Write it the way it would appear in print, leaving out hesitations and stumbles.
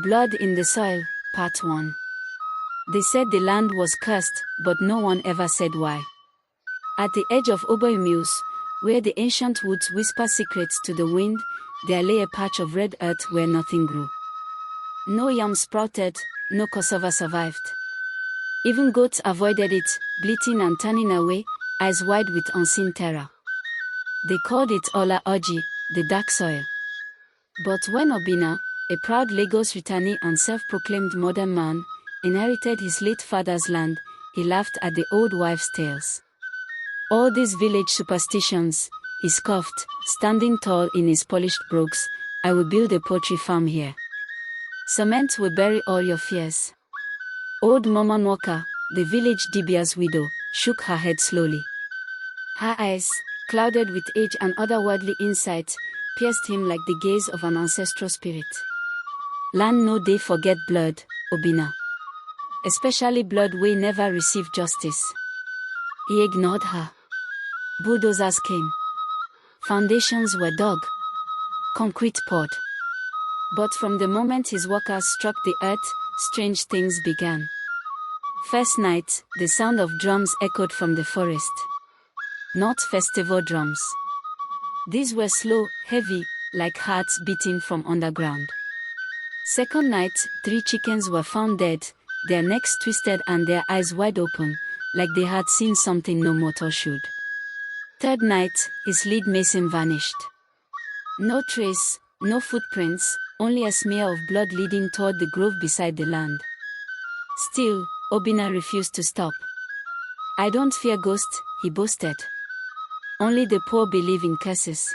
Blood in the Soil, Part 1. They said the land was cursed, but no one ever said why. At the edge of Oboy Mills, where the ancient woods whisper secrets to the wind, there lay a patch of red earth where nothing grew. No yam sprouted, no cassava survived. Even goats avoided it, bleating and turning away, eyes wide with unseen terror. They called it Ola Oji, the dark soil. But when Obinna, a proud Lagos returnee and self-proclaimed modern man, inherited his late father's land, he laughed at the old wives' tales. All these village superstitions, he scoffed, standing tall in his polished brogues, I will build a poultry farm here. Cement will bury all your fears. Old Mama Nwaka, the village Dibia's widow, shook her head slowly. Her eyes, clouded with age and otherworldly insight, pierced him like the gaze of an ancestral spirit. Land no dey forget blood, Obinna. Especially blood wey never received justice. He ignored her. Bulldozers came. Foundations were dug. Concrete poured. But from the moment his workers struck the earth, strange things began. First night, the sound of drums echoed from the forest. Not festival drums. These were slow, heavy, like hearts beating from underground. Second night, 3 chickens were found dead, their necks twisted and their eyes wide open, like they had seen something no mortal should. Third night, his lead mason vanished. No trace, no footprints, only a smear of blood leading toward the grove beside the land. Still, Obinna refused to stop. I don't fear ghosts, he boasted. Only the poor believe in curses.